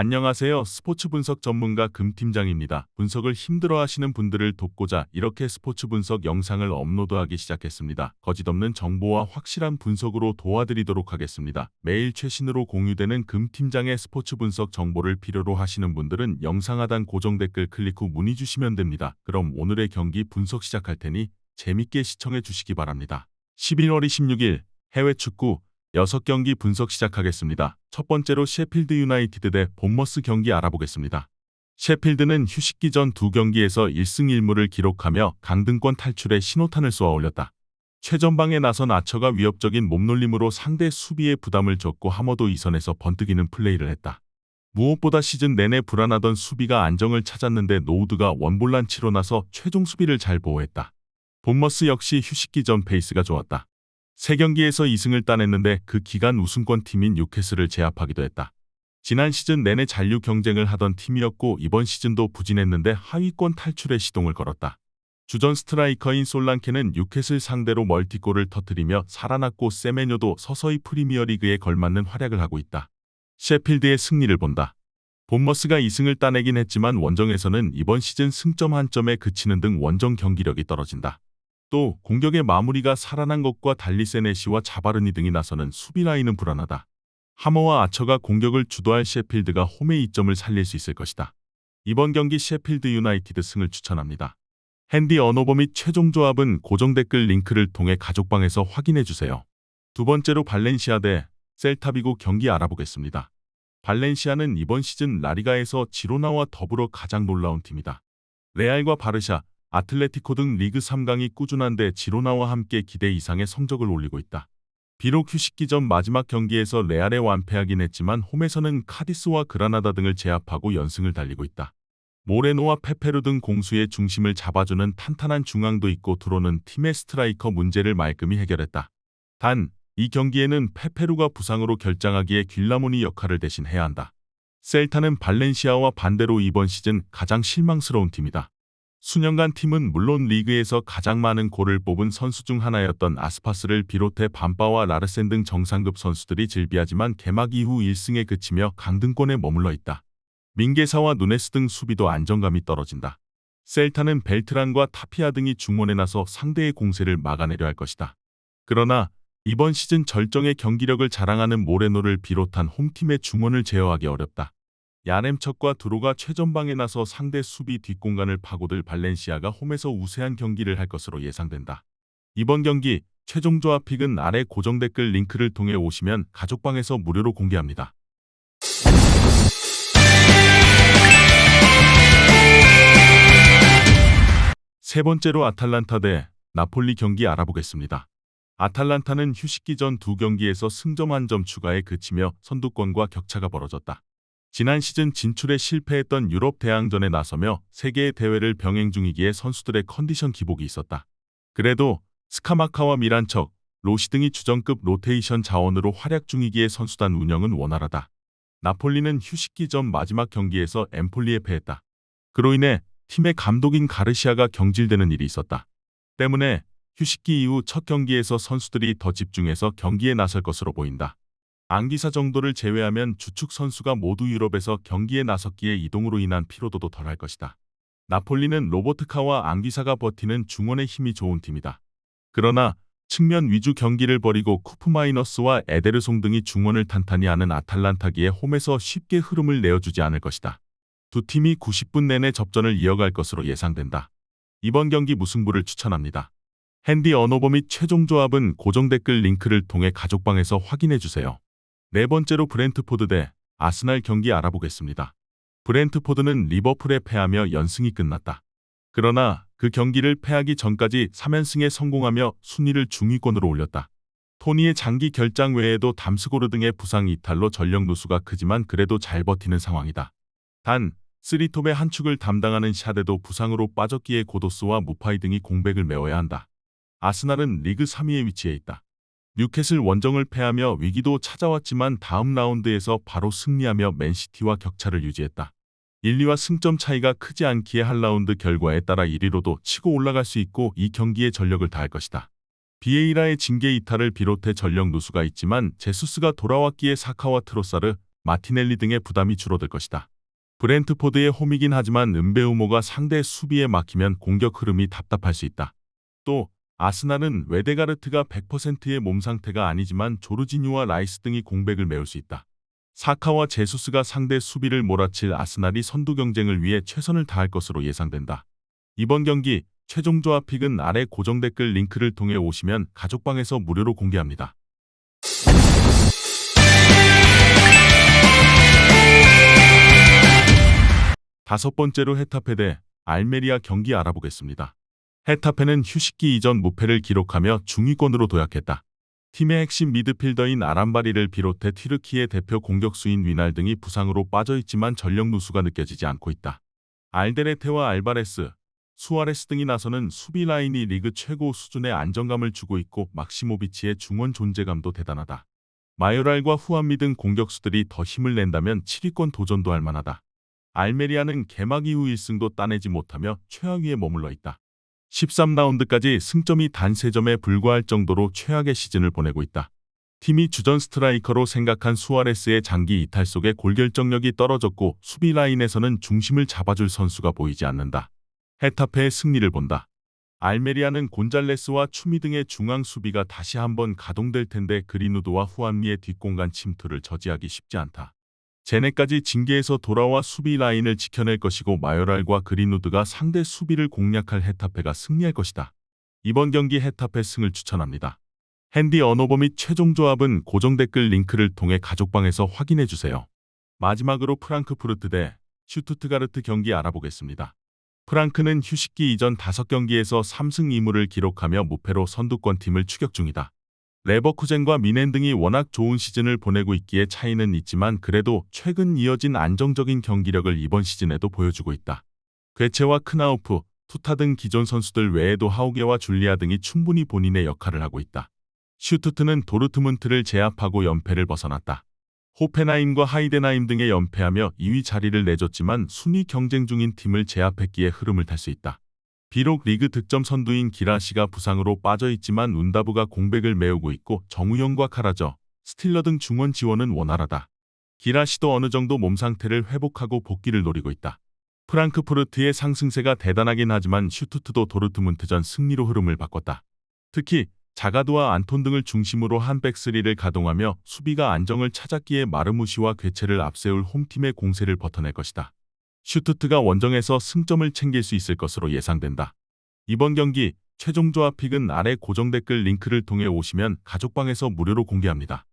안녕하세요. 스포츠 분석 전문가 금팀장입니다. 분석을 힘들어하시는 분들을 돕고자 이렇게 스포츠 분석 영상을 업로드하기 시작했습니다. 거짓없는 정보와 확실한 분석으로 도와드리도록 하겠습니다. 매일 최신으로 공유되는 금팀장의 스포츠 분석 정보를 필요로 하시는 분들은 영상 하단 고정 댓글 클릭 후 문의 주시면 됩니다. 그럼 오늘의 경기 분석 시작할 테니 재밌게 시청해 주시기 바랍니다. 11월 26일 해외 축구 6경기 분석 시작하겠습니다. 첫 번째로 셰필드 유나이티드 대 본머스 경기 알아보겠습니다. 셰필드는 휴식기 전 2경기에서 1승 1무를 기록하며 강등권 탈출에 신호탄을 쏘아 올렸다. 최전방에 나선 아처가 위협적인 몸놀림으로 상대 수비에 부담을 줬고 하머도 2선에서 번뜩이는 플레이를 했다. 무엇보다 시즌 내내 불안하던 수비가 안정을 찾았는데 노우드가 원볼란치로 나서 최종 수비를 잘 보호했다. 본머스 역시 휴식기 전 페이스가 좋았다. 3경기에서 2승을 따냈는데 그 기간 우승권 팀인 뉴캐슬을 제압하기도 했다. 지난 시즌 내내 잔류 경쟁을 하던 팀이었고 이번 시즌도 부진했는데 하위권 탈출에 시동을 걸었다. 주전 스트라이커인 솔랑케는 뉴캐슬 상대로 멀티골을 터뜨리며 살아났고 세메뇨도 서서히 프리미어리그에 걸맞는 활약을 하고 있다. 셰필드의 승리를 본다. 본머스가 2승을 따내긴 했지만 원정에서는 이번 시즌 승점 한 점에 그치는 등 원정 경기력이 떨어진다. 또 공격의 마무리가 살아난 것과 달리 세네시와 자바르니 등이 나서는 수비 라인은 불안하다. 하머와 아처가 공격을 주도할 셰필드가 홈의 이점을 살릴 수 있을 것이다. 이번 경기 셰필드 유나이티드 승을 추천합니다. 핸디 언어버 및 최종 조합은 고정 댓글 링크를 통해 가족방에서 확인해주세요. 두 번째로 발렌시아 대 셀타비고 경기 알아보겠습니다. 발렌시아는 이번 시즌 라리가에서 지로나와 더불어 가장 놀라운 팀이다. 레알과 바르샤, 아틀레티코 등 리그 3강이 꾸준한데 지로나와 함께 기대 이상의 성적을 올리고 있다. 비록 휴식기 전 마지막 경기에서 레알에 완패하긴 했지만 홈에서는 카디스와 그라나다 등을 제압하고 연승을 달리고 있다. 모레노와 페페루 등 공수의 중심을 잡아주는 탄탄한 중앙도 있고 들어오는 팀의 스트라이커 문제를 말끔히 해결했다. 단, 이 경기에는 페페루가 부상으로 결장하기에 길라모니 역할을 대신해야 한다. 셀타는 발렌시아와 반대로 이번 시즌 가장 실망스러운 팀이다. 수년간 팀은 물론 리그에서 가장 많은 골을 뽑은 선수 중 하나였던 아스파스를 비롯해 밤바와 라르센 등 정상급 선수들이 즐비하지만 개막 이후 1승에 그치며 강등권에 머물러 있다. 민게사와 누네스 등 수비도 안정감이 떨어진다. 셀타는 벨트란과 타피아 등이 중원에 나서 상대의 공세를 막아내려 할 것이다. 그러나 이번 시즌 절정의 경기력을 자랑하는 모레노를 비롯한 홈팀의 중원을 제어하기 어렵다. 야렘척과 드로가 최전방에 나서 상대 수비 뒷공간을 파고들 발렌시아가 홈에서 우세한 경기를 할 것으로 예상된다. 이번 경기 최종 조합 픽은 아래 고정 댓글 링크를 통해 오시면 가족방에서 무료로 공개합니다. 세 번째로 아탈란타 대 나폴리 경기 알아보겠습니다. 아탈란타는 휴식기 전 2경기에서 승점 1점 추가에 그치며 선두권과 격차가 벌어졌다. 지난 시즌 진출에 실패했던 유럽 대항전에 나서며 세계의 대회를 병행 중이기에 선수들의 컨디션 기복이 있었다. 그래도 스카마카와 미란척, 로시 등이 주전급 로테이션 자원으로 활약 중이기에 선수단 운영은 원활하다. 나폴리는 휴식기 전 마지막 경기에서 엠폴리에 패했다. 그로 인해 팀의 감독인 가르시아가 경질되는 일이 있었다. 때문에 휴식기 이후 첫 경기에서 선수들이 더 집중해서 경기에 나설 것으로 보인다. 앙기사 정도를 제외하면 주축 선수가 모두 유럽에서 경기에 나섰기에 이동으로 인한 피로도도 덜할 것이다. 나폴리는 로버트카와 앙기사가 버티는 중원의 힘이 좋은 팀이다. 그러나 측면 위주 경기를 벌이고 쿠프마이너스와 에데르송 등이 중원을 탄탄히 하는 아탈란타기에 홈에서 쉽게 흐름을 내어주지 않을 것이다. 두 팀이 90분 내내 접전을 이어갈 것으로 예상된다. 이번 경기 무승부를 추천합니다. 핸디 언어버 및 최종 조합은 고정 댓글 링크를 통해 가족방에서 확인해주세요. 네 번째로 브렌트포드 대 아스날 경기 알아보겠습니다. 브렌트포드는 리버풀에 패하며 연승이 끝났다. 그러나 그 경기를 패하기 전까지 3연승에 성공하며 순위를 중위권으로 올렸다. 토니의 장기 결장 외에도 담스고르 등의 부상 이탈로 전력 누수가 크지만 그래도 잘 버티는 상황이다. 단, 쓰리톱의 한 축을 담당하는 샤데도 부상으로 빠졌기에 고도스와 무파이 등이 공백을 메워야 한다. 아스날은 리그 3위에 위치해 있다. 뉴캐슬 원정을 패하며 위기도 찾아왔지만 다음 라운드에서 바로 승리하며 맨시티와 격차를 유지했다. 1, 2와 승점 차이가 크지 않기에 한 라운드 결과에 따라 1위로도 치고 올라갈 수 있고 이 경기에 전력을 다할 것이다. 비에이라의 징계 이탈을 비롯해 전력 누수가 있지만 제수스가 돌아왔기에 사카와 트로사르, 마티넬리 등의 부담이 줄어들 것이다. 브렌트포드의 홈이긴 하지만 은베우모가 상대 수비에 막히면 공격 흐름이 답답할 수 있다. 또 아스날은 웨데가르트가 100%의 몸 상태가 아니지만 조르지뉴와 라이스 등이 공백을 메울 수 있다. 사카와 제수스가 상대 수비를 몰아칠 아스날이 선두 경쟁을 위해 최선을 다할 것으로 예상된다. 이번 경기 최종 조합픽은 아래 고정 댓글 링크를 통해 오시면 가족방에서 무료로 공개합니다. 다섯 번째로 헤타페 대 알메리아 경기 알아보겠습니다. 헤타페는 휴식기 이전 무패를 기록하며 중위권으로 도약했다. 팀의 핵심 미드필더인 아람바리를 비롯해 튀르키예 대표 공격수인 위날 등이 부상으로 빠져있지만 전력 누수가 느껴지지 않고 있다. 알데레테와 알바레스, 수아레스 등이 나서는 수비 라인이 리그 최고 수준의 안정감을 주고 있고 막시모비치의 중원 존재감도 대단하다. 마요랄과 후안미 등 공격수들이 더 힘을 낸다면 7위권 도전도 할 만하다. 알메리아는 개막 이후 1승도 따내지 못하며 최하위에 머물러 있다. 13라운드까지 승점이 단 3점에 불과할 정도로 최악의 시즌을 보내고 있다. 팀이 주전 스트라이커로 생각한 수아레스의 장기 이탈 속에 골결정력이 떨어졌고 수비 라인에서는 중심을 잡아줄 선수가 보이지 않는다. 헤타페의 승리를 본다. 알메리아는 곤잘레스와 추미 등의 중앙 수비가 다시 한번 가동될 텐데 그리누드와 후안미의 뒷공간 침투를 저지하기 쉽지 않다. 제네까지 징계에서 돌아와 수비 라인을 지켜낼 것이고 마요랄과 그리누드가 상대 수비를 공략할 헤타페가 승리할 것이다. 이번 경기 헤타페 승을 추천합니다. 핸디 언어버 및 최종 조합은 고정 댓글 링크를 통해 가족방에서 확인해주세요. 마지막으로 프랑크푸르트 대 슈투트가르트 경기 알아보겠습니다. 프랑크는 휴식기 이전 5경기에서 3승 2무를 기록하며 무패로 선두권 팀을 추격 중이다. 레버쿠젠과 미넨 등이 워낙 좋은 시즌을 보내고 있기에 차이는 있지만 그래도 최근 이어진 안정적인 경기력을 이번 시즌에도 보여주고 있다. 괴체와 크나우프, 투타 등 기존 선수들 외에도 하우게와 줄리아 등이 충분히 본인의 역할을 하고 있다. 슈투트는 도르트문트를 제압하고 연패를 벗어났다. 호펜하임과 하이덴하임 등에 연패하며 2위 자리를 내줬지만 순위 경쟁 중인 팀을 제압했기에 흐름을 탈 수 있다. 비록 리그 득점 선두인 기라시가 부상으로 빠져있지만 운다브가 공백을 메우고 있고 정우영과 카라저, 스틸러 등 중원 지원은 원활하다. 기라시도 어느 정도 몸 상태를 회복하고 복귀를 노리고 있다. 프랑크푸르트의 상승세가 대단하긴 하지만 슈투트도 도르트문트전 승리로 흐름을 바꿨다. 특히 자가드와 안톤 등을 중심으로 한 백스리를 가동하며 수비가 안정을 찾았기에 마르무시와 괴체를 앞세울 홈팀의 공세를 버텨낼 것이다. 슈투트가 원정에서 승점을 챙길 수 있을 것으로 예상된다. 이번 경기 최종 조합픽은 아래 고정 댓글 링크를 통해 오시면 가족방에서 무료로 공개합니다.